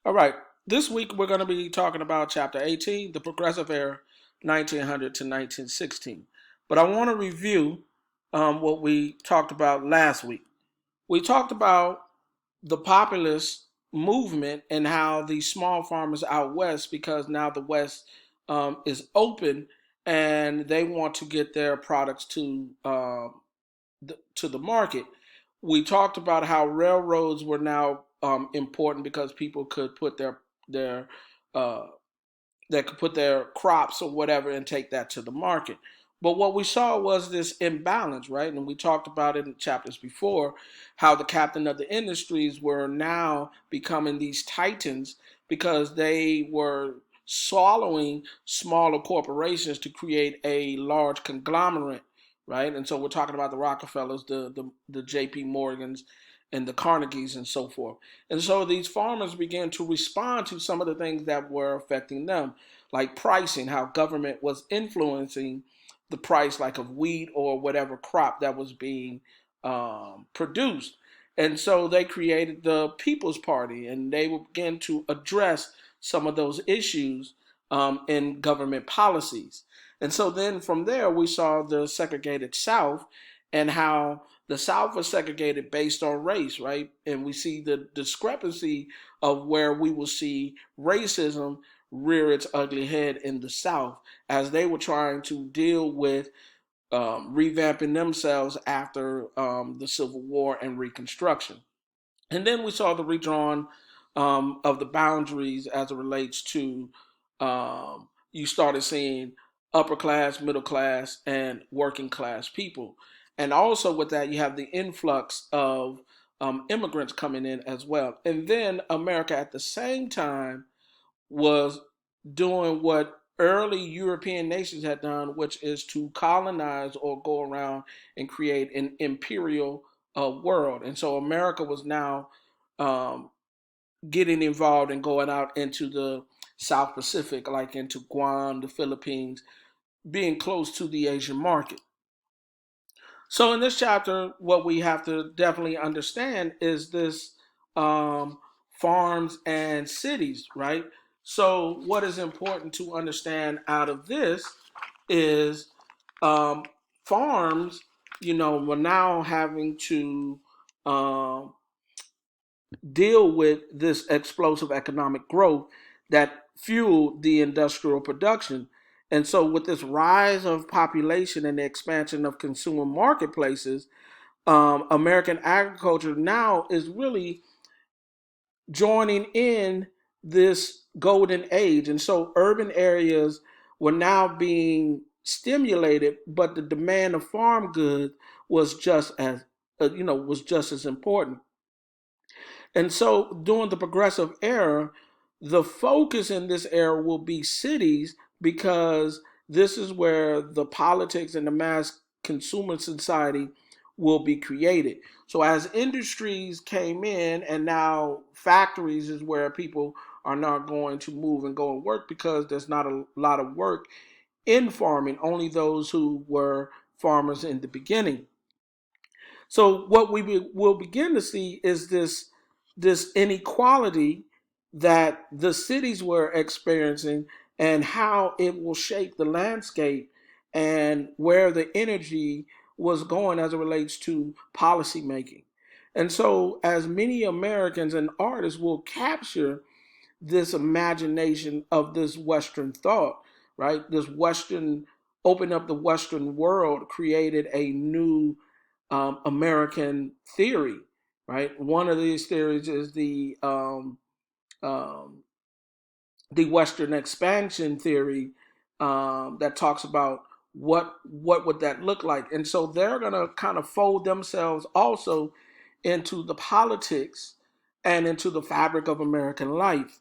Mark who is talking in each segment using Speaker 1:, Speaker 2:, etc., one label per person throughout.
Speaker 1: All right. This week we're going to be talking about Chapter 18, the Progressive Era, 1900 to 1916. But I want to review what we talked about last week. We talked about the populist movement and how these small farmers out west, because now the West is open and they want to get their products to the market. We talked about how railroads were now important because people could put their uh, that could put their crops or whatever and take that to the market. But what we saw was this imbalance, right? And we talked about it in chapters before, how the captain of the industries were now becoming these titans because they were swallowing smaller corporations to create a large conglomerate, right? And so we're talking about the Rockefellers, the J.P. Morgans, and the Carnegies and so forth. And so these farmers began to respond to some of the things that were affecting them, like pricing, how government was influencing the price, like of wheat or whatever crop that was being produced. And so they created the People's Party, and they began to address some of those issues in government policies. And so then from there, we saw the segregated South and how the South was segregated based on race, right? And we see the discrepancy of where we will see racism rear its ugly head in the South as they were trying to deal with revamping themselves after the Civil War and Reconstruction. And then we saw the redrawn of the boundaries as it relates to you started seeing upper class, middle class, and working class people. And also with that, you have the influx of immigrants coming in as well. And then America at the same time was doing what early European nations had done, which is to colonize or go around and create an imperial world. And so America was now um, getting involved and going out into the South Pacific, like into Guam, the Philippines, being close to the Asian market. So in this chapter, what we have to definitely understand is this um, farms and cities, right? So what is important to understand out of this is um, farms, we're now having to um, deal with this explosive economic growth that fueled the industrial production. And so, with this rise of population and the expansion of consumer marketplaces, American agriculture now is really joining in this golden age. And so, urban areas were now being stimulated, but the demand of farm goods was just as was just as important. And so during the progressive era, the focus in this era will be cities because this is where the politics and the mass consumer society will be created. So as industries came in and now factories is where people are not going to move and go and work because there's not a lot of work in farming, only those who were farmers in the beginning. So what will begin to see is this inequality that the cities were experiencing and how it will shape the landscape and where the energy was going as it relates to policy making. And so as many Americans and artists will capture this imagination of this Western thought, right? This Western, open up the Western world, created a new American theory, right? One of these theories is um, the Western expansion theory that talks about what would that look like, and so they're going to kind of fold themselves also into the politics and into the fabric of American life.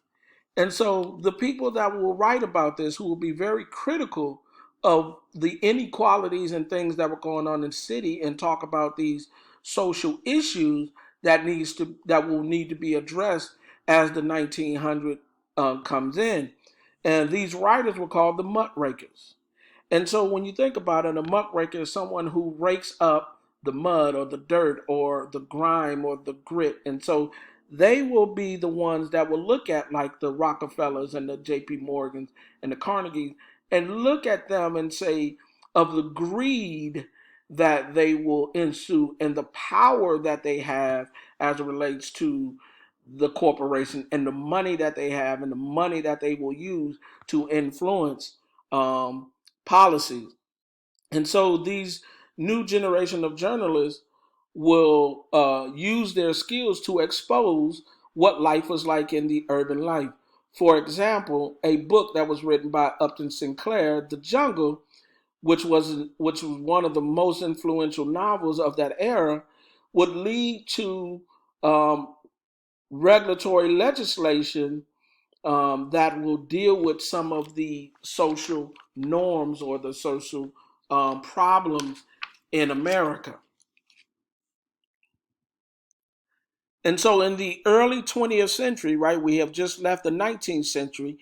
Speaker 1: And so the people that will write about this, who will be very critical of the inequalities and things that were going on in the city and talk about these social issues that will need to be addressed as the 1900 comes in. And these writers were called the muckrakers. And so when you think about it, a muckraker is someone who rakes up the mud or the dirt or the grime or the grit. And so they will be the ones that will look at like the Rockefellers and the JP Morgans and the Carnegies and look at them and say of the greed that they will ensue and the power that they have as it relates to the corporation and the money that they have and the money that they will use to influence policies. And so these new generation of journalists will use their skills to expose what life was like in the urban life. For example, a book that was written by Upton Sinclair, The Jungle, which was one of the most influential novels of that era, would lead to um, regulatory legislation that will deal with some of the social norms or the social problems in America. And so in the early 20th century, right, we have just left the 19th century,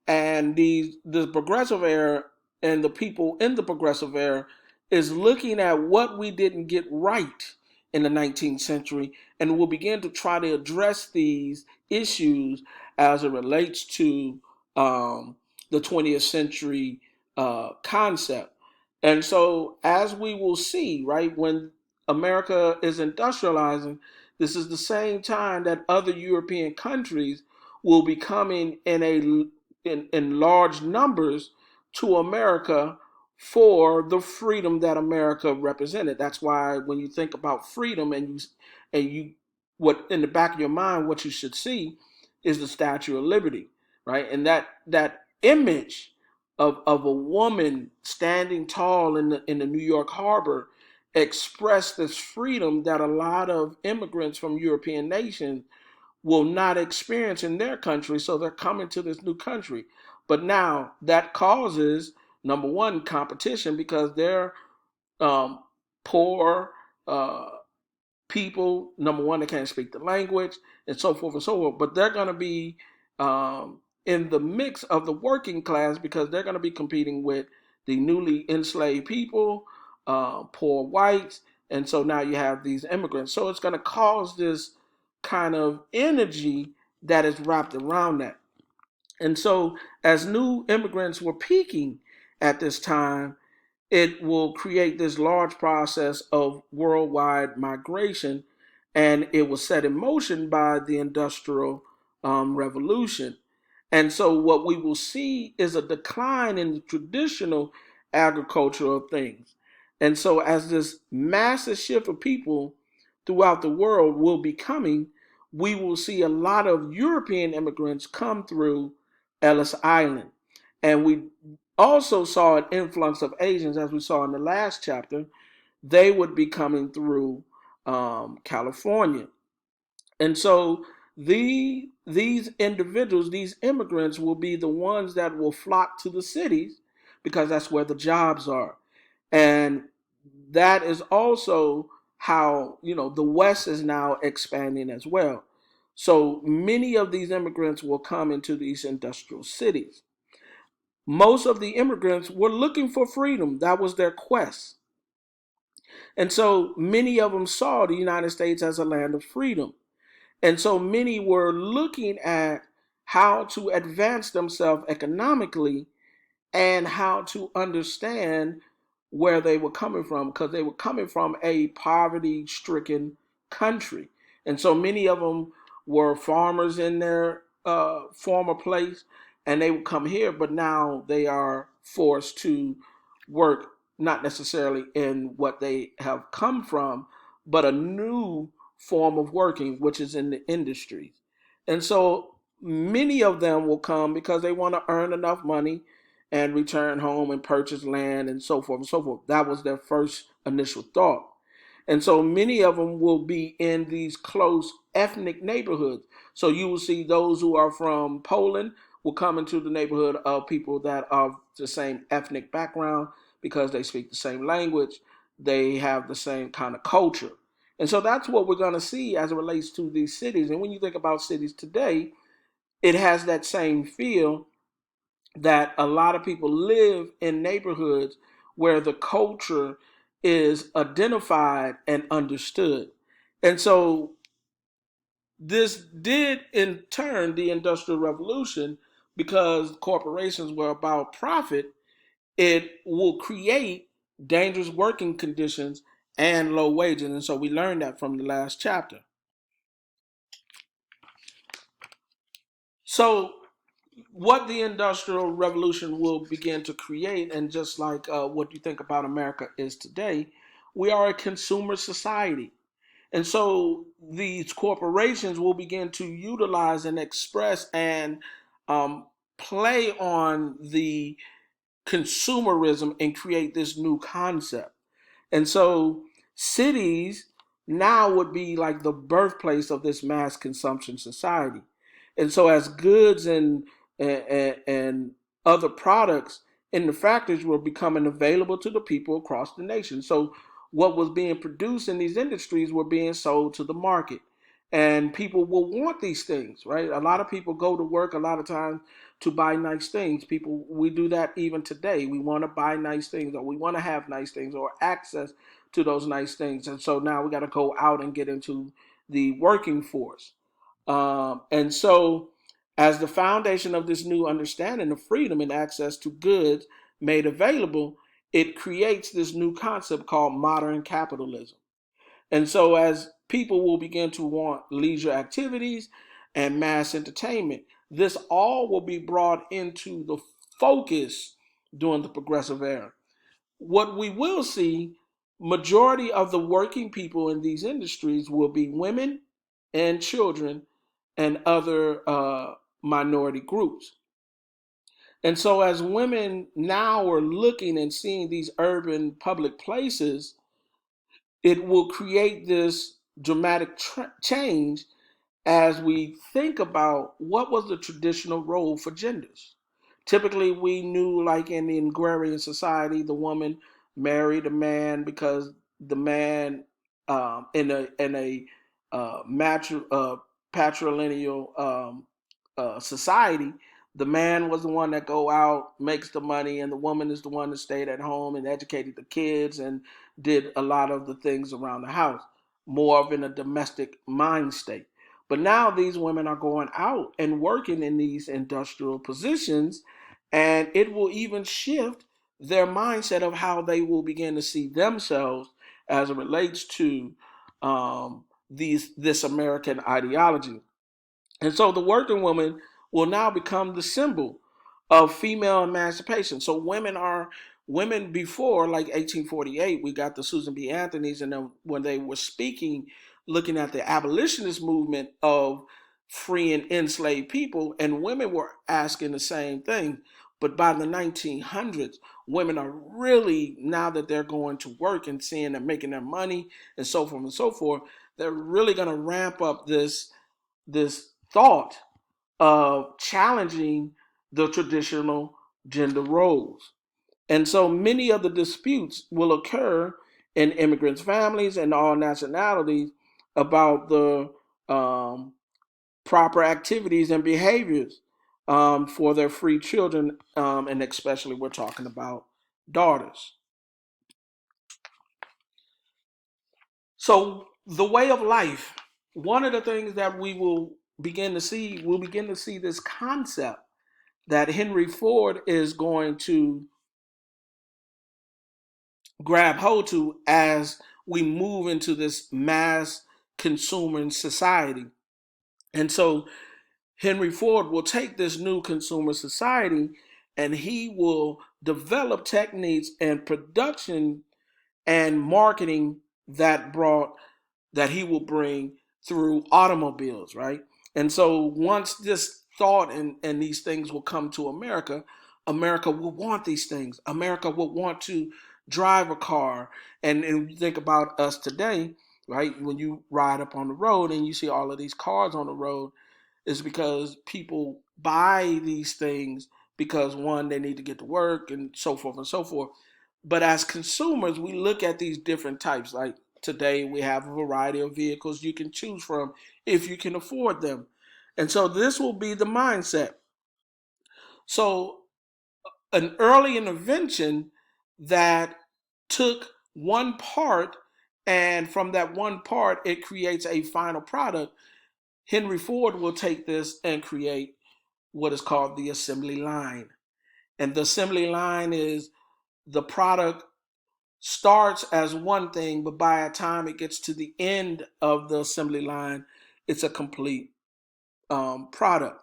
Speaker 1: and the progressive era and the people in the progressive era is looking at what we didn't get right in the 19th century, and will begin to try to address these issues as it relates to the 20th century concept. And so, as we will see, right, when America is industrializing, this is the same time that other European countries will be coming in large numbers to America for the freedom that America represented. That's why when you think about freedom and you what in the back of your mind, what you should see is the Statue of Liberty, right? And that image of a woman standing tall in the New York harbor express this freedom that a lot of immigrants from European nations will not experience in their country. So they're coming to this new country. But now that causes, number one, competition because they're um, poor people, number one, they can't speak the language and so forth and so forth. But they're going to be in the mix of the working class because they're going to be competing with the newly enslaved people, poor whites. And so now you have these immigrants. So it's going to cause this kind of energy that is wrapped around that. And so as new immigrants were peaking at this time, it will create this large process of worldwide migration, and it was set in motion by the Industrial Revolution. And so, what we will see is a decline in the traditional agriculture of things. And so, as this massive shift of people throughout the world will be coming, we will see a lot of European immigrants come through Ellis Island. And we also saw an influx of Asians, as we saw in the last chapter. They would be coming through California. And so these individuals, these immigrants, will be the ones that will flock to the cities because that's where the jobs are. And that is also how, the West is now expanding as well. So many of these immigrants will come into these industrial cities. Most of the immigrants were looking for freedom. That was their quest. And so many of them saw the United States as a land of freedom. And so many were looking at how to advance themselves economically and how to understand where they were coming from because they were coming from a poverty stricken country. And so many of them were farmers in their former place and they would come here, but now they are forced to work not necessarily in what they have come from, but a new form of working, which is in the industries. And so many of them will come because they want to earn enough money and return home and purchase land and so forth and so forth. That was their first initial thought. And so many of them will be in these close ethnic neighborhoods. So you will see those who are from Poland will come into the neighborhood of people that are the same ethnic background because they speak the same language, they have the same kind of culture. And so that's what we're going to see as it relates to these cities. And when you think about cities today, it has that same feel that a lot of people live in neighborhoods where the culture is identified and understood. And so This did in turn the Industrial Revolution, because corporations were about profit. It will create dangerous working conditions and low wages. And so we learned that from the last chapter. So what the Industrial Revolution will begin to create, and just like what you think about America is today, we are a consumer society. And so these corporations will begin to utilize and express and um, play on the consumerism and create this new concept. And so cities now would be like the birthplace of this mass consumption society. And so as goods and other products in the factories were becoming available to the people across the nation. So what was being produced in these industries were being sold to the market. And people will want these things, right? A lot of people go to work a lot of times to buy nice things. People, we do that even today. We want to buy nice things, or we want to have nice things, or access to those nice things. And so now we got to go out and get into the working force. And so, as the foundation of this new understanding of freedom and access to goods made available, it creates this new concept called modern capitalism. And so, as people will begin to want leisure activities and mass entertainment, this all will be brought into the focus during the progressive era. What we will see, majority of the working people in these industries will be women and children and other minority groups. And so, as women now are looking and seeing these urban public places, it will create this dramatic change as we think about what was the traditional role for genders. Typically, we knew, like in the agrarian society, the woman married a man because the man, in a patrilineal society, the man was the one that go out, makes the money, and the woman is the one that stayed at home and educated the kids and did a lot of the things around the house, more of in a domestic mind state. But now these women are going out and working in these industrial positions, and it will even shift their mindset of how they will begin to see themselves as it relates to this American ideology. And so the working woman will now become the symbol of female emancipation. So women before, like 1848, we got the Susan B. Anthony's, and then when they were speaking, looking at the abolitionist movement of freeing enslaved people, and women were asking the same thing. But by the 1900s, women are really, now that they're going to work and seeing them making their money and so forth and so forth, they're really going to ramp up this thought of challenging the traditional gender roles. And so many of the disputes will occur in immigrants' families and all nationalities about the proper activities and behaviors for their free children, and especially we're talking about daughters. So the way of life, one of the things that we'll begin to see this concept that Henry Ford is going to grab hold to as we move into this mass consumer society. And so Henry Ford will take this new consumer society and he will develop techniques and production and marketing that he will bring through automobiles, right? And so once this thought and these things will come to America, America will want these things. America will want to drive a car. And you think about us today, right? When you ride up on the road and you see all of these cars on the road, is because people buy these things because one, they need to get to work and so forth and so forth. But as consumers, we look at these different types. Like today, we have a variety of vehicles you can choose from if you can afford them. And so this will be the mindset. So an early intervention that took one part, and from that one part, it creates a final product, Henry Ford will take this and create what is called the assembly line. And the assembly line is the product starts as one thing, but by the time it gets to the end of the assembly line, it's a complete product.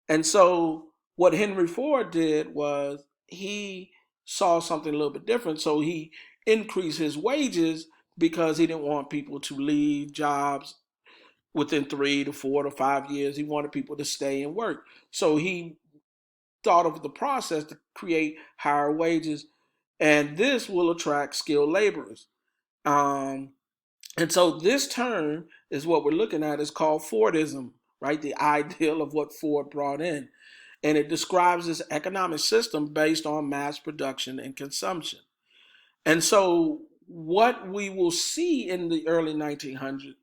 Speaker 1: And so what Henry Ford did was he saw something a little bit different. So he increased his wages because he didn't want people to leave jobs within 3 to 4 to 5 years. He wanted people to stay and work. So he thought of the process to create higher wages, and this will attract skilled laborers. Um, and so this term is what we're looking at is called Fordism, right? The ideal of what Ford brought in. And it describes this economic system based on mass production and consumption. And so what we will see in the early 1900s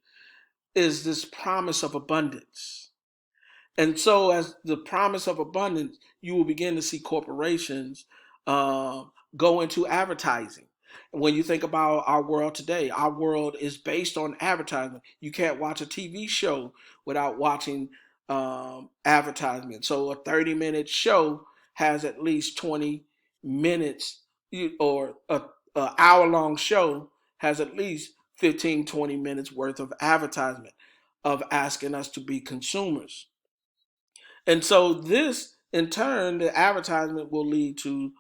Speaker 1: is this promise of abundance. And so, as the promise of abundance, you will begin to see corporations uh, go into advertising. And when you think about our world today, our world is based on advertisement. You can't watch a TV show without watching advertisement. So, a 30-minute show has at least 20 minutes, or a hour-long show has at least 15, 20 minutes worth of advertisement of asking us to be consumers. And so this, in turn, the advertisement will lead to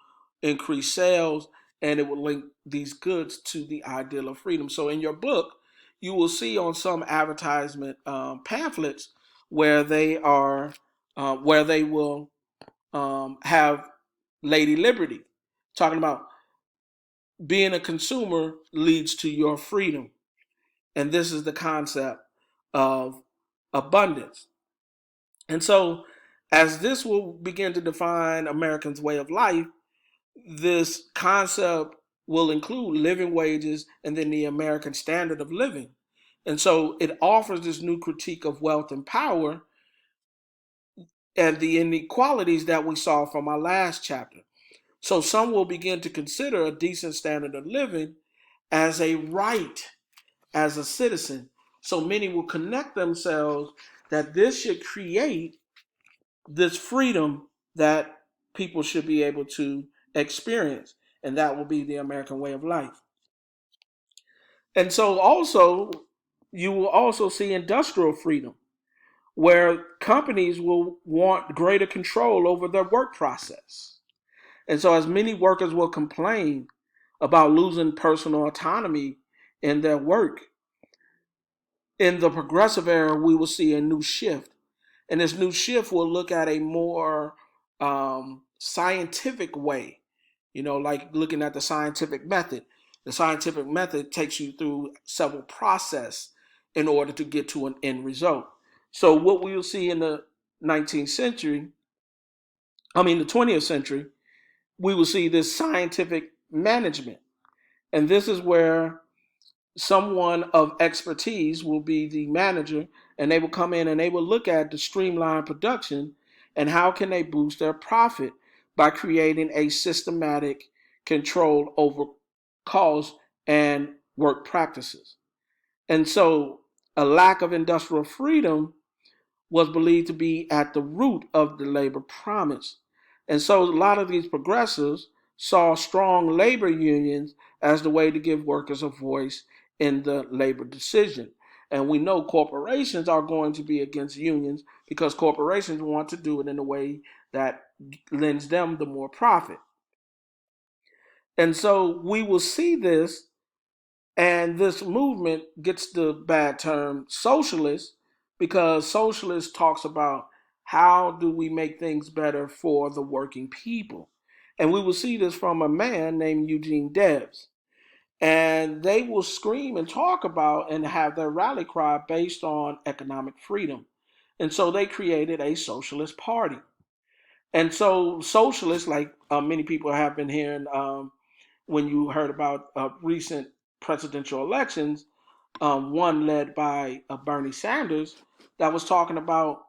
Speaker 1: increased sales, and it will link these goods to the ideal of freedom. So in your book, you will see on some advertisement pamphlets where where they will have Lady Liberty talking about being a consumer leads to your freedom. And this is the concept of abundance. And so, as this will begin to define Americans' way of life, this concept will include living wages and then the American standard of living. And so, it offers this new critique of wealth and power and the inequalities that we saw from our last chapter. So, some will begin to consider a decent standard of living as a right as a citizen. So, many will connect themselves that this should create this freedom that people should be able to experience, and that will be the American way of life. And so also, you will also see industrial freedom, where companies will want greater control over their work process. And so, as many workers will complain about losing personal autonomy in their work, in the progressive era, we will see a new shift. And this new shift will look at a more scientific way, like looking at the scientific method. The scientific method takes you through several processes in order to get to an end result. So what we will see in the 19th century, the 20th century, we will see this scientific management. And this is where someone of expertise will be the manager, and they will come in and they will look at the streamlined production and how can they boost their profit by creating a systematic control over cost and work practices. And so a lack of industrial freedom was believed to be at the root of the labor promise. And so a lot of these progressives saw strong labor unions as the way to give workers a voice in the labor decision. And we know corporations are going to be against unions because corporations want to do it in a way that lends them the more profit. And so we will see this, and this movement gets the bad term socialist because socialist talks about how do we make things better for the working people. And we will see this from a man named Eugene Debs. And they will scream and talk about and have their rally cry based on economic freedom. And so they created a socialist party. And so socialists, like many people have been hearing when you heard about recent presidential elections, one led by Bernie Sanders, that was talking about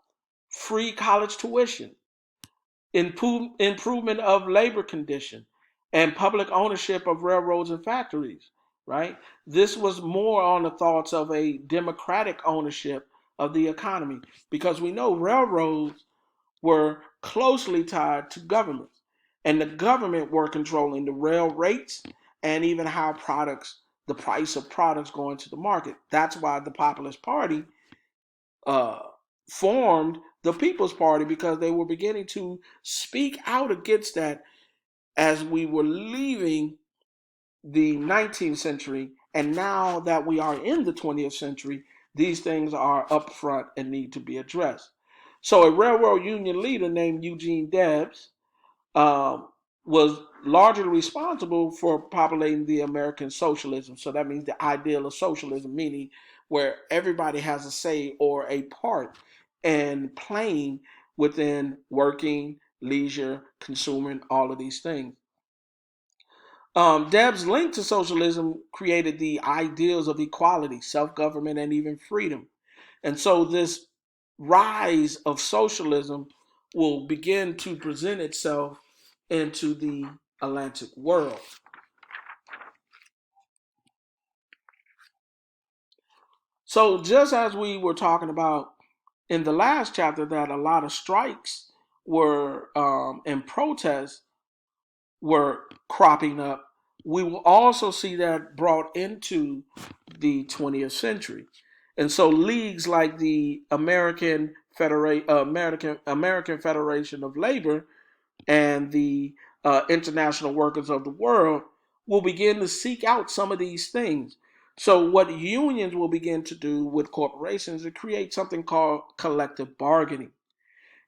Speaker 1: free college tuition, improvement of labor condition, and public ownership of railroads and factories, right? This was more on the thoughts of a democratic ownership of the economy, because we know railroads were closely tied to governments, and the government were controlling the rail rates and even how the price of products going to the market. That's why the Populist Party uh, formed the People's Party, because they were beginning to speak out against that as we were leaving the 19th century. And now that we are in the 20th century, these things are up front and need to be addressed. So a railroad union leader named Eugene Debs um, was largely responsible for populating the American socialism. So that means the ideal of socialism, meaning where everybody has a say or a part in playing within working, leisure, consuming, all of these things. Debs' link to socialism created the ideals of equality, self government, and even freedom. And so this rise of socialism will begin to present itself into the Atlantic world. So, just as we were talking about in the last chapter, that a lot of strikes were and protests were cropping up, we will also see that brought into the 20th century. And so leagues like the American Federation of Labor and the International Workers of the World will begin to seek out some of these things. So what unions will begin to do with corporations is create something called collective bargaining.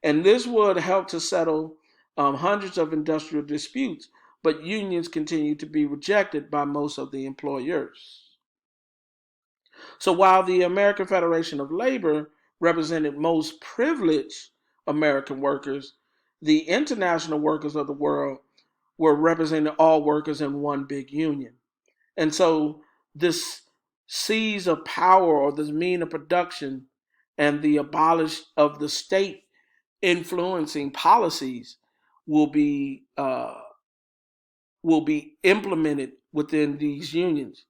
Speaker 1: And this would help to settle hundreds of industrial disputes, but unions continue to be rejected by most of the employers. So while the American Federation of Labor represented most privileged American workers, the international workers of the world were representing all workers in one big union. And so this seize of power, or this mean of production, and the abolish of the state influencing policies will be uh, will be implemented within these unions.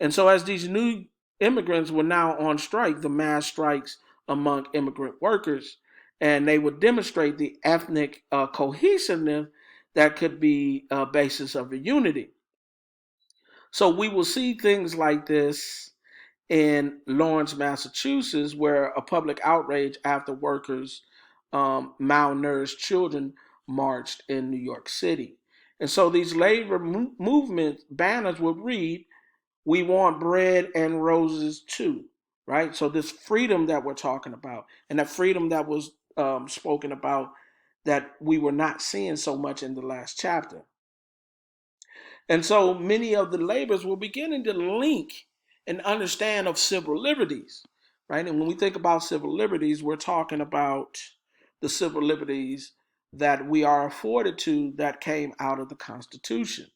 Speaker 1: And so, as these new immigrants were now on strike, the mass strikes among immigrant workers, and they would demonstrate the ethnic cohesiveness that could be a basis of a unity. So we will see things like this in Lawrence, Massachusetts, where a public outrage after workers' malnourished children marched in New York City. And so these labor movement banners would read, "We want bread and roses too," right? So this freedom that we're talking about, and that freedom that was spoken about, that we were not seeing so much in the last chapter. And so many of the laborers were beginning to link and understand of civil liberties, right? And when we think about civil liberties, we're talking about the civil liberties that we are afforded to that came out of the Constitution.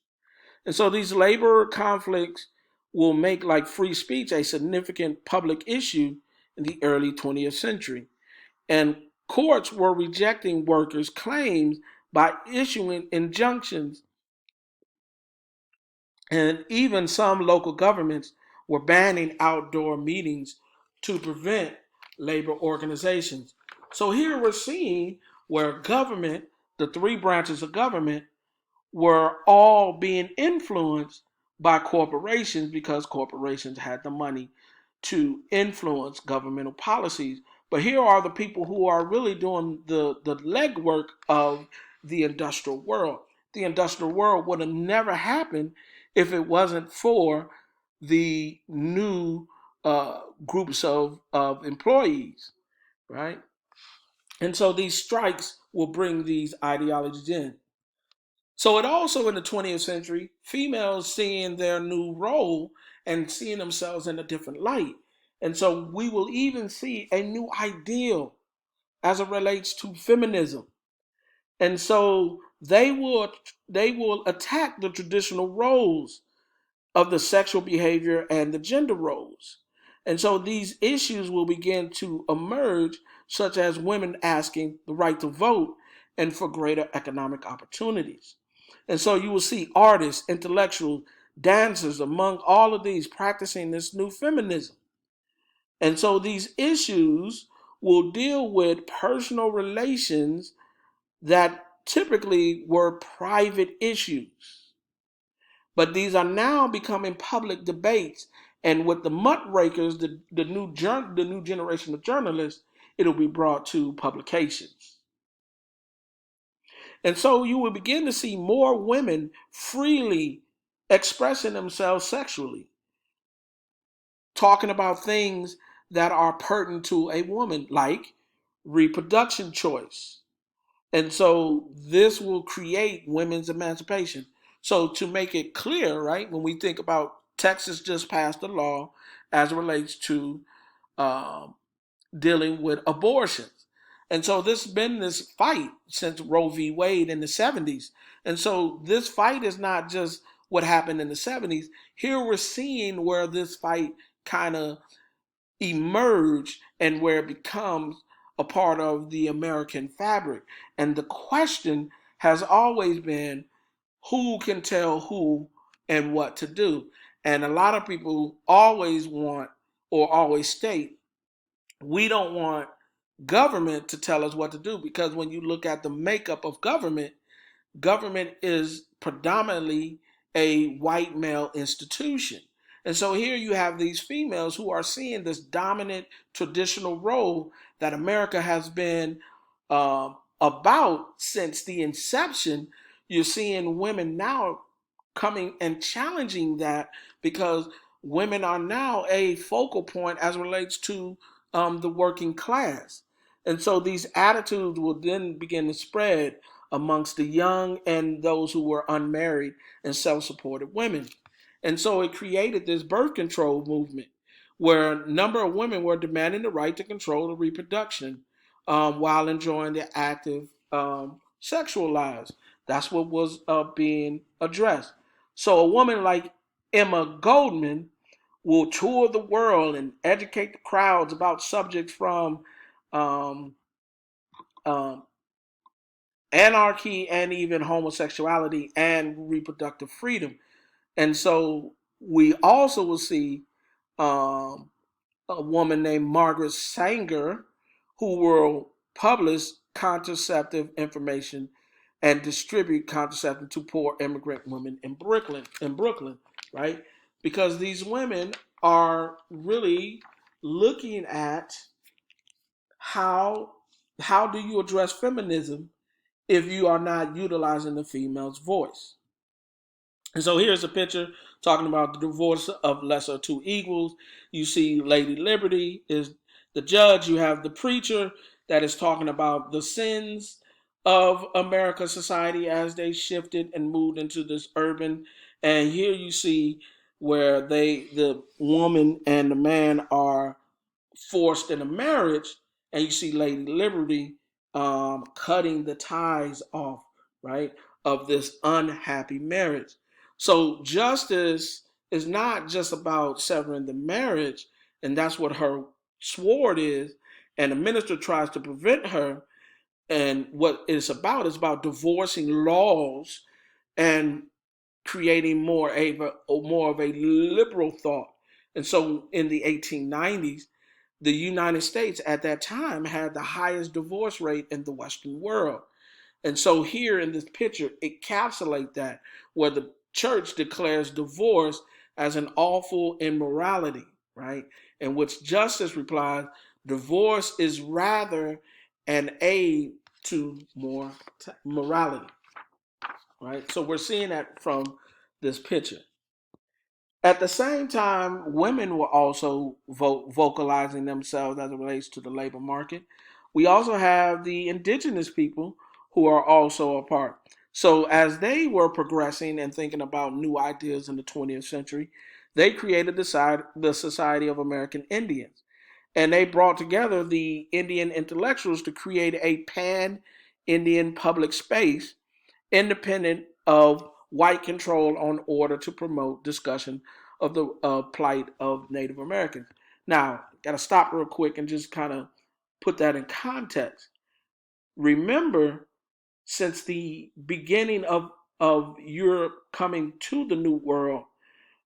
Speaker 1: And so these labor conflicts will make like free speech a significant public issue in the early 20th century. And courts were rejecting workers' claims by issuing injunctions, and even some local governments were banning outdoor meetings to prevent labor organizations. So here we're seeing where government, the three branches of government, were all being influenced by corporations, because corporations had the money to influence governmental policies. But here are the people who are really doing the legwork of the industrial world. The industrial world would have never happened if it wasn't for the new groups of employees, right? And so these strikes will bring these ideologies in. So it also, in the 20th century, females seeing their new role and seeing themselves in a different light. And so we will even see a new ideal as it relates to feminism. And so they will attack the traditional roles of the sexual behavior and the gender roles. And so these issues will begin to emerge, such as women asking the right to vote and for greater economic opportunities. And so you will see artists, intellectuals, dancers, among all of these practicing this new feminism. And so these issues will deal with personal relations that typically were private issues. But these are now becoming public debates. And with the muckrakers, the new generation of journalists, it'll be brought to publications. And so you will begin to see more women freely expressing themselves sexually, talking about things that are pertinent to a woman, like reproduction choice. And so this will create women's emancipation. So to make it clear, right, when we think about Texas just passed a law as it relates to um, dealing with abortions. And so this has been this fight since Roe v. Wade in the 70s. And so this fight is not just what happened in the 70s. Here we're seeing where this fight kind of emerged and where it becomes a part of the American fabric. And the question has always been who can tell who and what to do. And a lot of people always want or always state we don't want government to tell us what to do, because when you look at the makeup of government is predominantly a white male institution. And so here you have these females who are seeing this dominant traditional role that America has been about since the inception. You're seeing women now coming and challenging that, because women are now a focal point as it relates to the working class. And so these attitudes will then begin to spread amongst the young and those who were unmarried and self-supported women. And so it created this birth control movement where a number of women were demanding the right to control the reproduction while enjoying their active sexual lives. That's what was being addressed. So a woman like Emma Goldman will tour the world and educate the crowds about subjects from um, um, anarchy and even homosexuality and reproductive freedom. And so we also will see um, a woman named Margaret Sanger who will publish contraceptive information and distribute contraception to poor immigrant women in Brooklyn, right? Because these women are really looking at how how do you address feminism if you are not utilizing the female's voice. And so here's a picture talking about the divorce of lesser two equals. You see Lady Liberty is the judge. You have the preacher that is talking about the sins of American society as they shifted and moved into this urban. And here you see where the woman and the man are forced in a marriage, and you see Lady Liberty cutting the ties off, right, of this unhappy marriage. So justice is not just about severing the marriage, and that's what her sword is, and the minister tries to prevent her. And what it's about is about divorcing laws and creating more of a liberal thought. And so in the 1890s, the United States at that time had the highest divorce rate in the Western world. And so here in this picture, it encapsulates that, where the church declares divorce as an awful immorality, right? In which justice replies, divorce is rather an aid to more morality, right? So we're seeing that from this picture. At the same time, women were also vocalizing themselves as it relates to the labor market. We also have the indigenous people who are also a part. So, as they were progressing and thinking about new ideas in the 20th century, they created the Society of American Indians. And they brought together the Indian intellectuals to create a pan Indian public space independent of white control on order to promote discussion of the plight of Native Americans. Now, got to stop real quick and just kind of put that in context. Remember, since the beginning of Europe coming to the New World,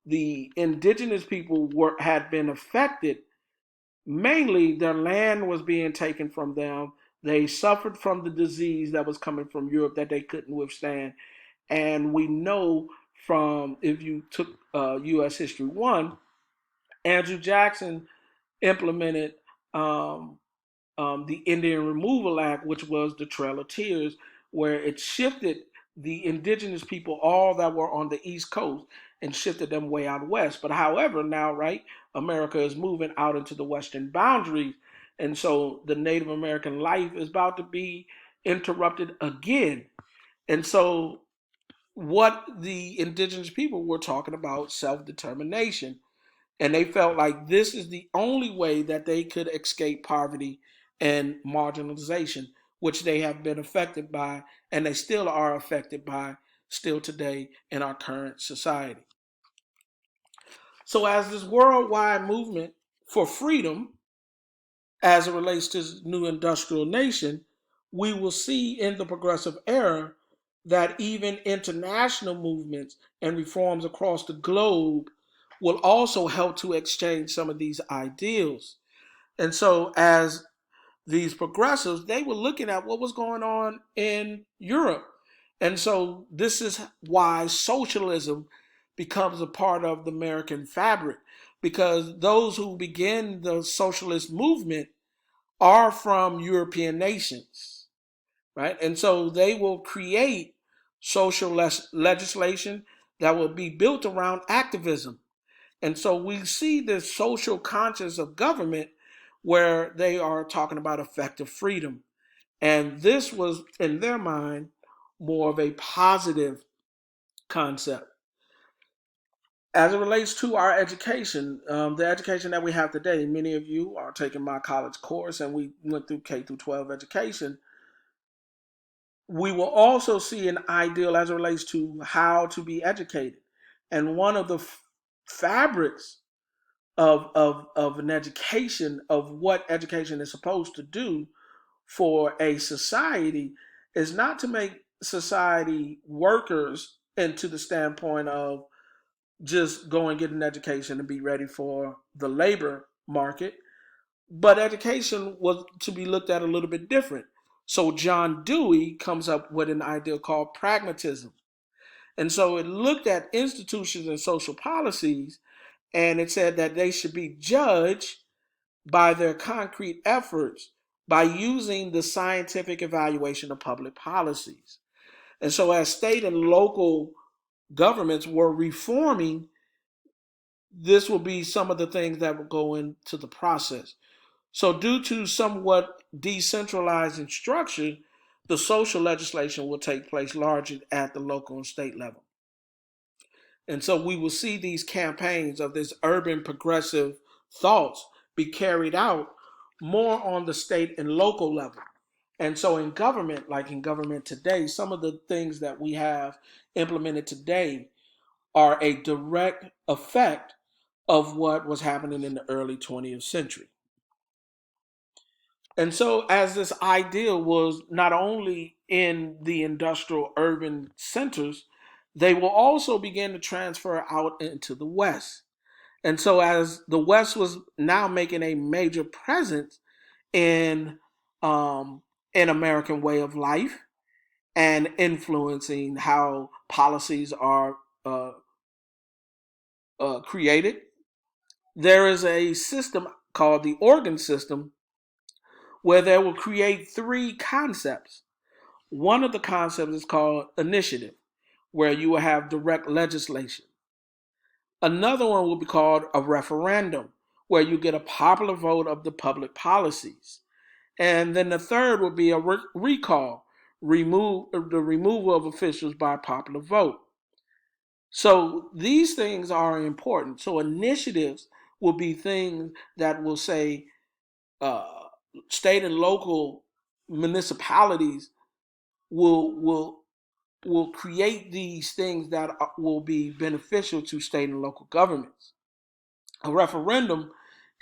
Speaker 1: the indigenous people had been affected mainly their land was being taken from them. They suffered from the disease that was coming from Europe that they couldn't withstand. And we know from, if you took U.S. History 1, Andrew Jackson implemented um, the Indian Removal Act, which was the Trail of Tears, where it shifted the indigenous people, all that were on the East Coast, and shifted them way out west. But however, now, right, America is moving out into the western boundaries. And so the Native American life is about to be interrupted again. And so what the indigenous people were talking about self-determination, and they felt like this is the only way that they could escape poverty and marginalization, which they have been affected by, and they still are affected by still today in our current society. So as this worldwide movement for freedom, as it relates to this new industrial nation, we will see in the progressive era that even international movements and reforms across the globe will also help to exchange some of these ideals. And so, as these progressives, they were looking at what was going on in Europe. And so, this is why socialism becomes a part of the American fabric, because those who begin the socialist movement are from European nations, right? And so they will create social legislation that will be built around activism. And so we see this social conscience of government where they are talking about effective freedom. And this was, in their mind, more of a positive concept. As it relates to our education, the education that we have today, many of you are taking my college course, and we went through K through 12 education. We will also see an ideal as it relates to how to be educated. And one of the fabrics of an education, of what education is supposed to do for a society, is not to make society workers into the standpoint of just go and get an education and be ready for the labor market. But education was to be looked at a little bit different. So John Dewey comes up with an idea called pragmatism. And so it looked at institutions and social policies, and it said that they should be judged by their concrete efforts by using the scientific evaluation of public policies. And so as state and local governments were reforming, this will be some of the things that will go into the process. So due to somewhat decentralized structure, the social legislation will take place largely at the local and state level. And so we will see these campaigns of this urban progressive thoughts be carried out more on the state and local level. And so in government, like in government today, some of the things that we have implemented today are a direct effect of what was happening in the early 20th century. And so, as this ideal was not only in the industrial urban centers, they will also begin to transfer out into the West. And so, as the West was now making a major presence in an American way of life and influencing how policies are created, there is a system called the organ system where they will create three concepts. One of the concepts is called initiative, where you will have direct legislation. Another one will be called a referendum, where you get a popular vote of the public policies. And then the third will be a recall, the removal of officials by popular vote. So these things are important. So initiatives will be things that will say uh, state and local municipalities will will create these things that will be beneficial to state and local governments. A referendum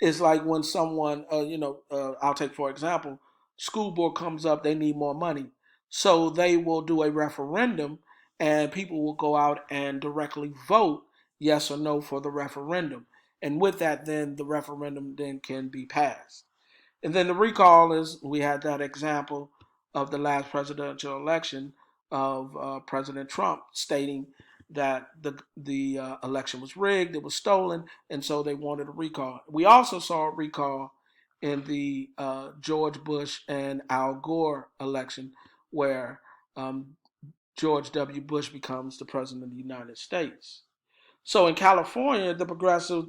Speaker 1: is like when someone, I'll take for example, school board comes up, they need more money, so they will do a referendum, and people will go out and directly vote yes or no for the referendum, And with that, then the referendum then can be passed. And then the recall is, we had that example of the last presidential election of President Trump stating that the election was rigged, it was stolen, and so they wanted a recall. We also saw a recall in the George Bush and Al Gore election, where George W. Bush becomes the president of the United States. So in California, the progressive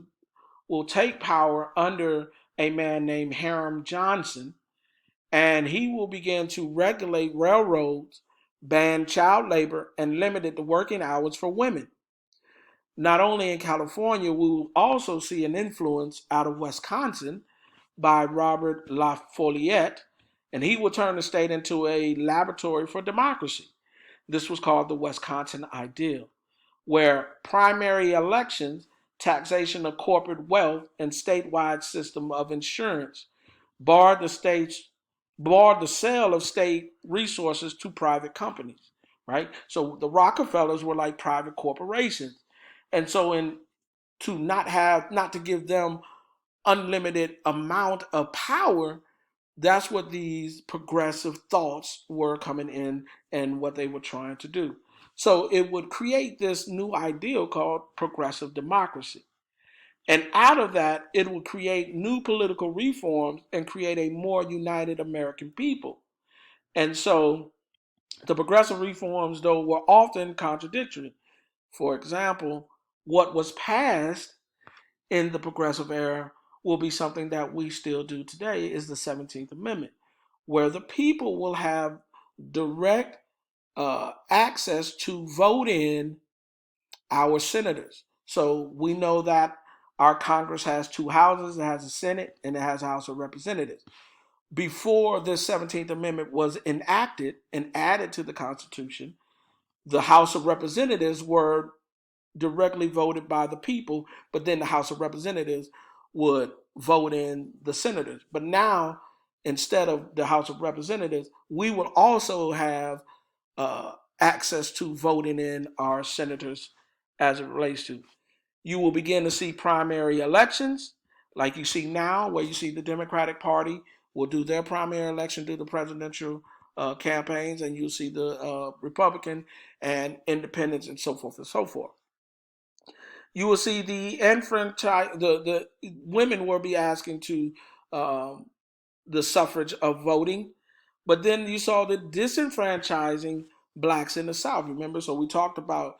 Speaker 1: will take power under a man named Hiram Johnson, and he will begin to regulate railroads, ban child labor, and limit the working hours for women. Not only in California, we will also see an influence out of Wisconsin by Robert LaFollette, and he will turn the state into a laboratory for democracy. This was called the Wisconsin Ideal, where primary elections, taxation of corporate wealth, and statewide system of insurance barred the sale of state resources to private companies, right? So the Rockefellers were like private corporations. And so not to give them unlimited amount of power, that's what these progressive thoughts were coming in and what they were trying to do. So it would create this new ideal called progressive democracy. And out of that, it will create new political reforms and create a more united American people. And so the progressive reforms, though, were often contradictory. For example, what was passed in the progressive era will be something that we still do today is the 17th Amendment, where the people will have direct access to vote in our senators. So we know that our Congress has two houses. It has a Senate and it has a House of Representatives. Before this 17th Amendment was enacted and added to the Constitution, the House of Representatives were directly voted by the people, but then the House of Representatives would vote in the senators. But now, instead of the House of Representatives, we will also have access to voting in our senators as it relates to. You will begin to see primary elections like you see now, where you see the Democratic Party will do their primary election, do the presidential campaigns, and you'll see the Republican and independents and so forth and so forth. You will see the women will be asking to um, the suffrage of voting, but then you saw the disenfranchising blacks in the South. Remember, so we talked about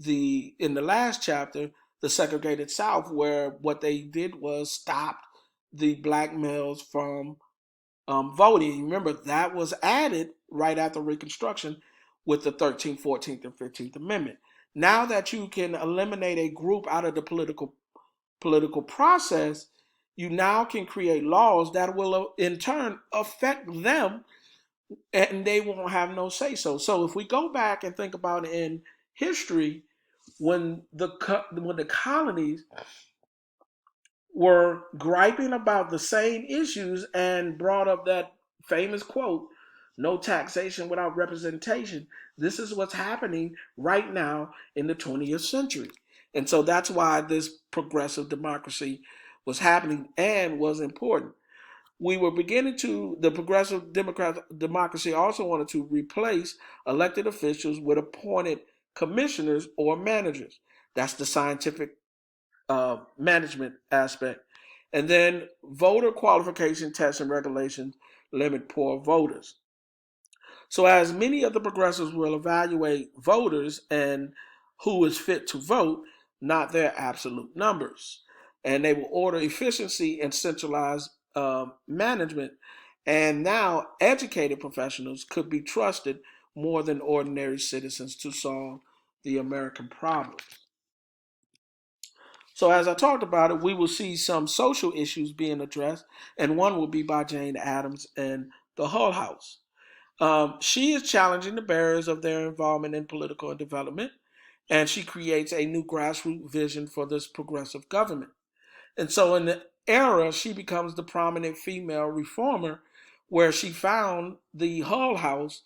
Speaker 1: in the last chapter the segregated South, where what they did was stop the black males from voting. Remember, that was added right after Reconstruction with the 13th, 14th, and 15th Amendment. Now that you can eliminate a group out of the political process, you now can create laws that will in turn affect them, and they won't have no say so. So if we go back and think about it in history, when the colonies were griping about the same issues and brought up that famous quote, no taxation without representation. This is what's happening right now in the 20th century. And so that's why this progressive democracy was happening and was important. The progressive democracy also wanted to replace elected officials with appointed commissioners or managers. That's the scientific management aspect. And then voter qualification tests and regulations limit poor voters. So, as many of the progressives will evaluate voters and who is fit to vote, not their absolute numbers. And they will order efficiency and centralized management. And now, educated professionals could be trusted more than ordinary citizens to solve the American problems. So, as I talked about it, we will see some social issues being addressed, and one will be by Jane Addams and the Hull House. She is challenging the barriers of their involvement in political development, and she creates a new grassroots vision for this progressive government. And so, in the era, she becomes the prominent female reformer, where she found the Hull House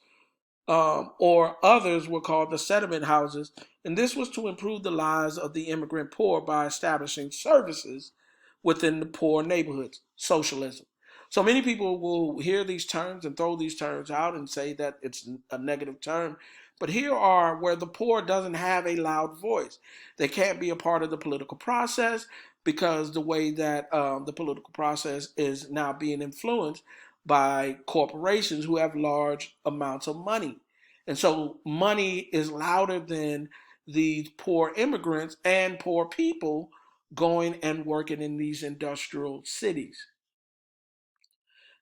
Speaker 1: or others were called the settlement houses. And this was to improve the lives of the immigrant poor by establishing services within the poor neighborhoods, socialism. So many people will hear these terms and throw these terms out and say that it's a negative term. But here are where the poor doesn't have a loud voice. They can't be a part of the political process because the way that the political process is now being influenced by corporations who have large amounts of money. And so money is louder than these poor immigrants and poor people going and working in these industrial cities.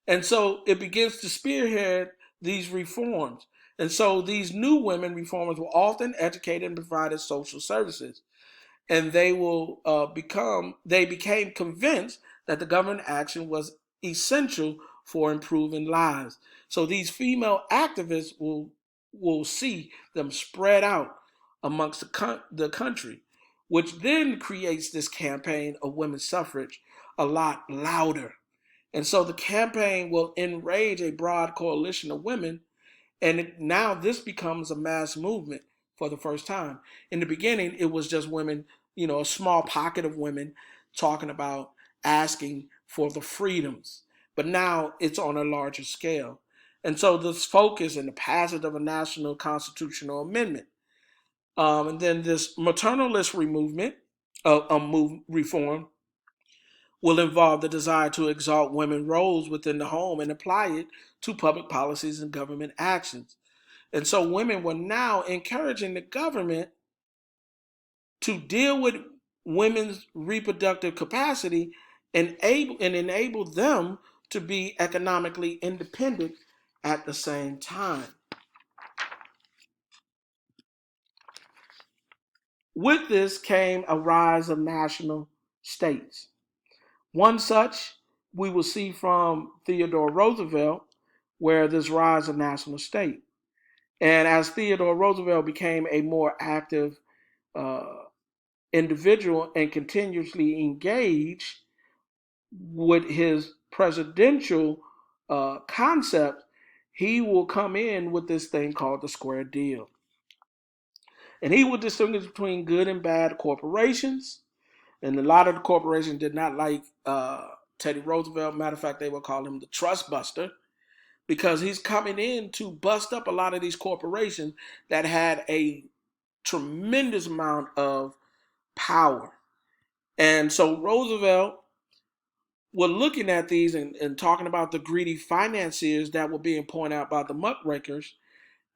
Speaker 1: And so it begins to spearhead these reforms. And so these new women reformers were often educated and provided social services. And they became convinced that the government action was essential for improving lives. So these female activists will see them spread out amongst the country, which then creates this campaign of women's suffrage a lot louder. And so the campaign will enrage a broad coalition of women, and now this becomes a mass movement for the first time. In the beginning, it was just women, a small pocket of women talking about asking for the freedoms. But now it's on a larger scale. And so this focus in the passage of a national constitutional amendment. And then this maternalist reform will involve the desire to exalt women's roles within the home and apply it to public policies and government actions. And so women were now encouraging the government to deal with women's reproductive capacity and enable them to be economically independent at the same time. With this came a rise of national states. One such we will see from Theodore Roosevelt, where this rise of national state. And as Theodore Roosevelt became a more active individual and continuously engaged with his presidential concept, he will come in with this thing called the Square Deal. And he will distinguish between good and bad corporations. And a lot of the corporations did not like Teddy Roosevelt. Matter of fact, they would call him the Trust Buster because he's coming in to bust up a lot of these corporations that had a tremendous amount of power. And so Roosevelt was looking at these and talking about the greedy financiers that were being pointed out by the muckrakers.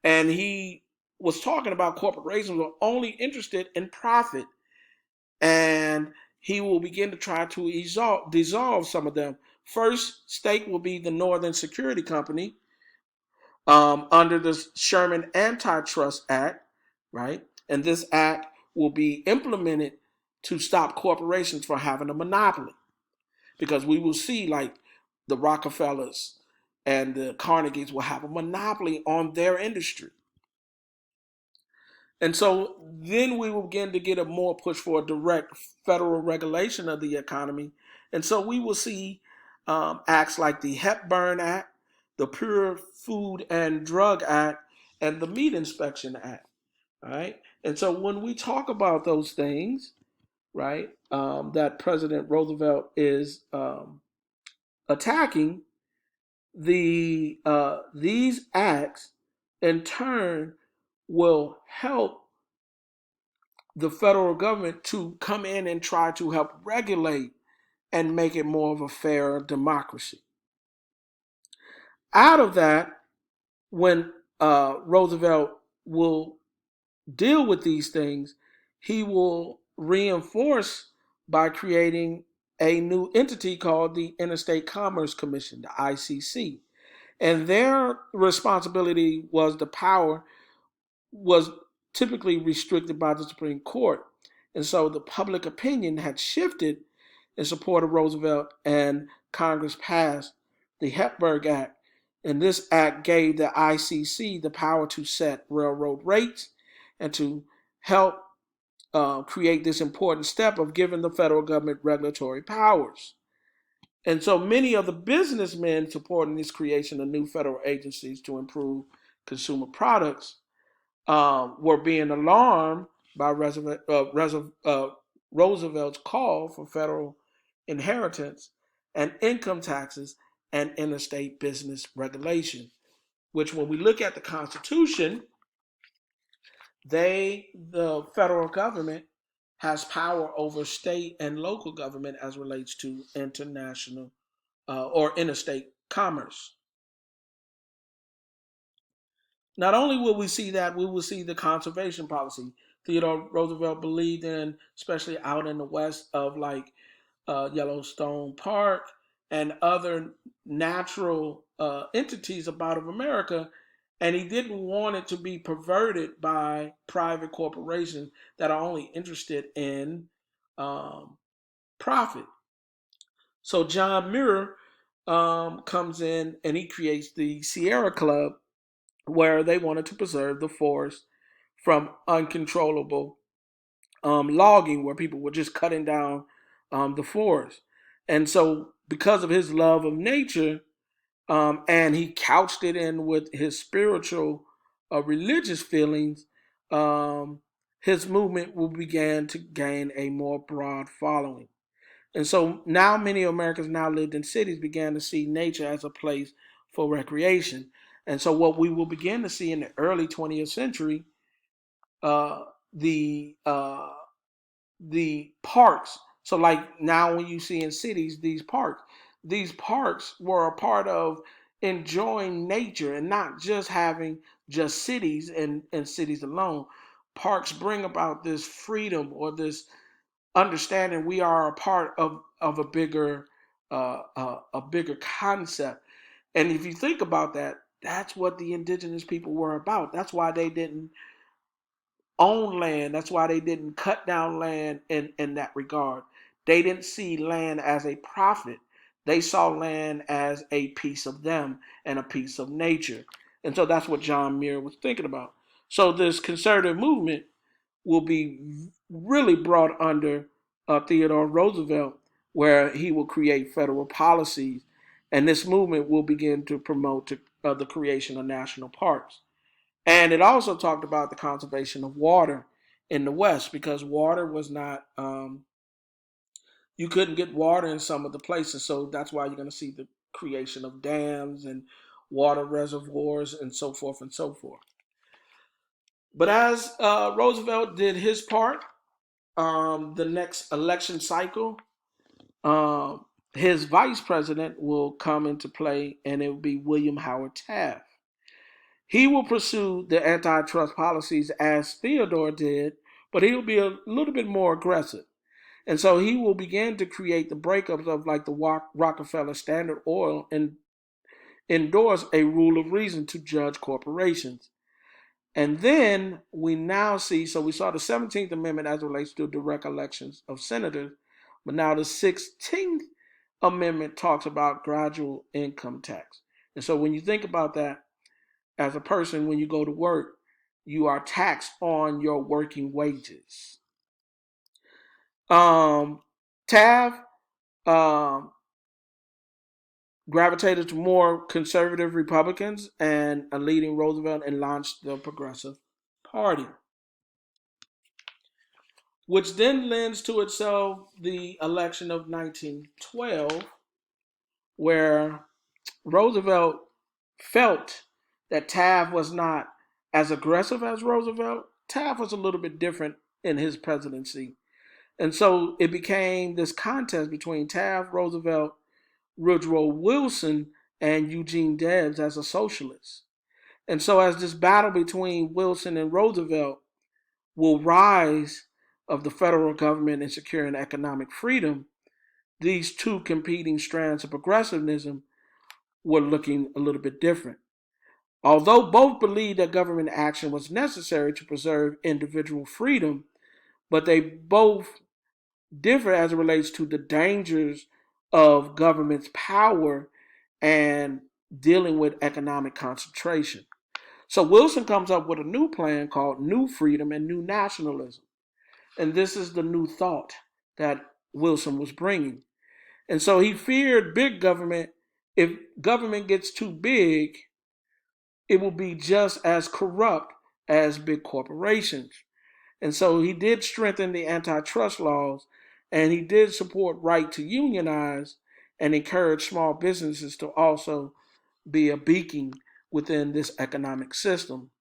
Speaker 1: And he was talking about corporations were only interested in profit. And he will begin to try to dissolve some of them. First stake will be the Northern Security Company under the Sherman Antitrust Act, right? And this act will be implemented to stop corporations from having a monopoly. Because we will see like the Rockefellers and the Carnegies will have a monopoly on their industry. And so then we will begin to get a more push for a direct federal regulation of the economy. And so we will see acts like the Hepburn Act, the Pure Food and Drug Act, and the Meat Inspection Act. Right? And so when we talk about those things, right, that President Roosevelt is attacking, these acts in turn will help the federal government to come in and try to help regulate and make it more of a fair democracy. Out of that, when Roosevelt will deal with these things, he will reinforce by creating a new entity called the Interstate Commerce Commission, the ICC. And their responsibility was the power was typically restricted by the Supreme Court. And so the public opinion had shifted in support of Roosevelt, and Congress passed the Hepburn Act. And this act gave the ICC the power to set railroad rates and to help create this important step of giving the federal government regulatory powers. And so many of the businessmen supporting this creation of new federal agencies to improve consumer products were being alarmed by Roosevelt's call for federal inheritance and income taxes and interstate business regulation, which when we look at the Constitution, the federal government has power over state and local government as relates to international or interstate commerce. Not only will we see that, we will see the conservation policy. Theodore Roosevelt believed in, especially out in the west of like Yellowstone Park and other natural entities about of America, and he didn't want it to be perverted by private corporations that are only interested in um, profit. So John Muir comes in and he creates the Sierra Club, where they wanted to preserve the forest from uncontrollable logging, where people were just cutting down the forest. And so, because of his love of nature, and he couched it in with his spiritual, religious feelings, um, his movement will begin to gain a more broad following. And so now many Americans now lived in cities began to see nature as a place for recreation. And so what we will begin to see in the early 20th century, uh, the uh, the parks. So like now when you see in cities these parks were a part of enjoying nature and not just having just cities and cities alone. Parks bring about this freedom or this understanding we are a part of a bigger concept. And if you think about that, that's what the indigenous people were about. That's why they didn't own land. That's why they didn't cut down land in that regard. They didn't see land as a profit. They saw land as a piece of them and a piece of nature. And so that's what John Muir was thinking about. So this conservative movement will be really brought under Theodore Roosevelt, where he will create federal policies, and this movement will begin to promote the creation of national parks. And it also talked about the conservation of water in the West because water was not, you couldn't get water in some of the places. So that's why you're going to see the creation of dams and water reservoirs and so forth and so forth. But as Roosevelt did his part, the next election cycle, um, his vice president will come into play, and it will be William Howard Taft. He will pursue the antitrust policies as Theodore did, but he'll be a little bit more aggressive. And so he will begin to create the breakups of like the Rockefeller Standard Oil and endorse a rule of reason to judge corporations. And then we now see, so we saw the 17th Amendment as it relates to direct elections of senators, but now the 16th Amendment talks about gradual income tax. And so when you think about that, as a person, when you go to work, you are taxed on your working wages. Taft um, gravitated to more conservative Republicans and leading Roosevelt and launched the Progressive Party, which then lends to itself the election of 1912, where Roosevelt felt that Taft was not as aggressive as Roosevelt. Taft was a little bit different in his presidency. And so it became this contest between Taft, Roosevelt, Woodrow Wilson, and Eugene Debs as a socialist. And so as this battle between Wilson and Roosevelt will rise of the federal government in securing economic freedom, these two competing strands of progressivism were looking a little bit different. Although both believed that government action was necessary to preserve individual freedom, but they both differ as it relates to the dangers of government's power and dealing with economic concentration. So Wilson comes up with a new plan called New Freedom and New Nationalism. And this is the new thought that Wilson was bringing. And so he feared big government. If government gets too big, it will be just as corrupt as big corporations. And so he did strengthen the antitrust laws, and he did support right to unionize and encourage small businesses to also be a beacon within this economic system.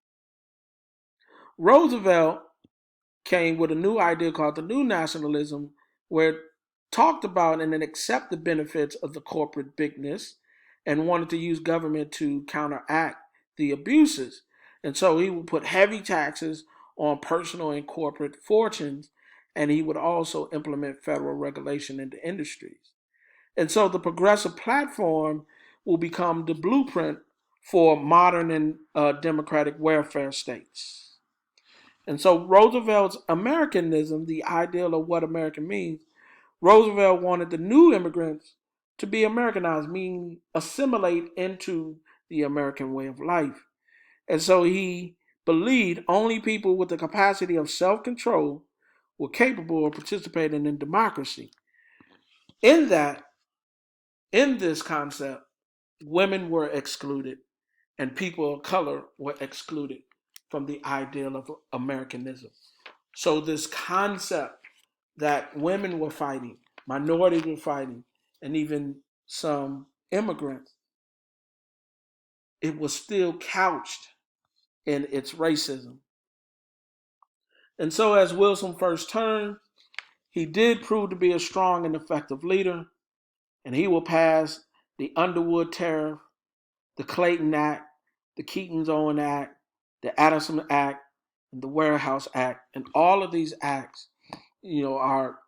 Speaker 1: Roosevelt came with a new idea called the New Nationalism, where it talked about and then accept the benefits of the corporate bigness and wanted to use government to counteract the abuses. And so he would put heavy taxes on personal and corporate fortunes, and he would also implement federal regulation into industries. And so the progressive platform will become the blueprint for modern and democratic welfare states. And so Roosevelt's Americanism, the ideal of what American means, Roosevelt wanted the new immigrants to be Americanized, meaning assimilate into the American way of life. And so he believed only people with the capacity of self control were capable of participating in democracy. In that, in this concept, women were excluded and people of color were excluded from the ideal of Americanism. So, this concept that women were fighting, minorities were fighting, and even some immigrants, it was still couched in its racism. And so, as Wilson first term, he did prove to be a strong and effective leader, and he will pass the Underwood Tariff, the Clayton Act, the Keating-Owen Act, the Addison Act, and the Warehouse Act, and all of these acts, are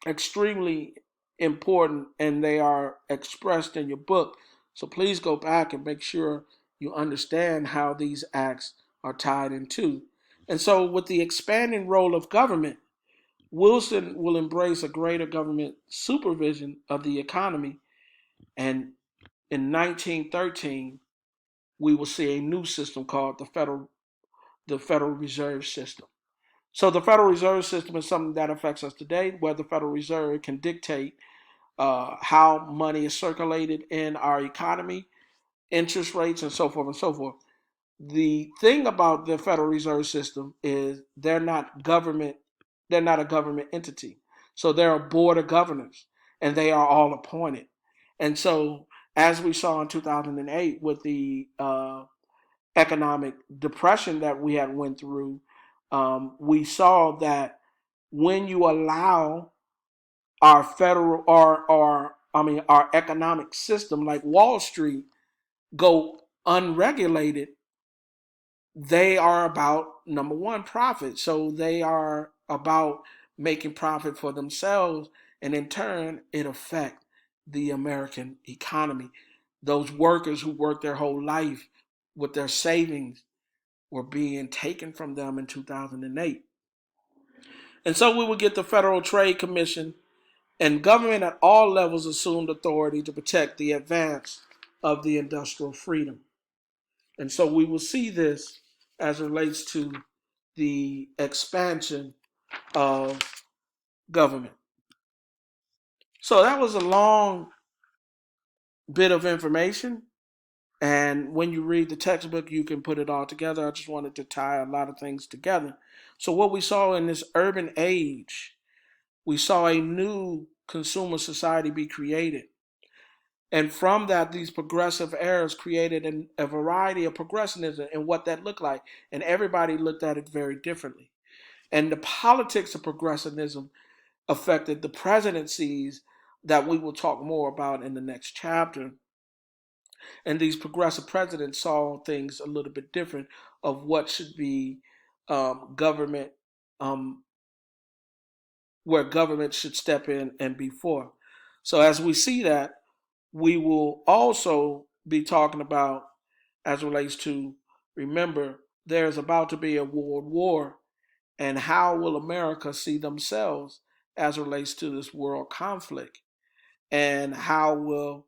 Speaker 1: extremely important and they are expressed in your book. So please go back and make sure you understand how these acts are tied into. And so, with the expanding role of government, Wilson will embrace a greater government supervision of the economy. And in 1913, we will see a new system called the Federal Reserve System. So the Federal Reserve System is something that affects us today, where the Federal Reserve can dictate how money is circulated in our economy, interest rates, and so forth and so forth. The thing about the Federal Reserve System is they're not a government entity. So they're a board of governors and they are all appointed. And so, as we saw in 2008 with the economic depression that we had went through, we saw that when you allow our federal our economic system like Wall Street go unregulated, they are about number one profit. So they are about making profit for themselves, and in turn it affects the American economy. Those workers who worked their whole life with their savings were being taken from them in 2008. And so we would get the Federal Trade Commission, and government at all levels assumed authority to protect the advance of the industrial freedom. And so we will see this as it relates to the expansion of government. So that was a long bit of information. And when you read the textbook, you can put it all together. I just wanted to tie a lot of things together. So, what we saw in this urban age, we saw a new consumer society be created. And from that, these progressive eras created a variety of progressivism and what that looked like. And everybody looked at it very differently. And the politics of progressivism affected the presidencies that we will talk more about in the next chapter. And these progressive presidents saw things a little bit different of what should be government, um, where government should step in and be for. So as we see that, we will also be talking about, as it relates to, remember, there's about to be a world war, and how will America see themselves as it relates to this world conflict, and how will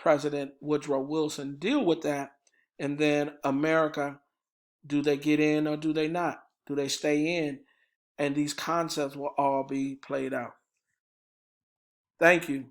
Speaker 1: President Woodrow Wilson deal with that, and then America, do they get in or do they not? Do they stay in? And these concepts will all be played out. Thank you.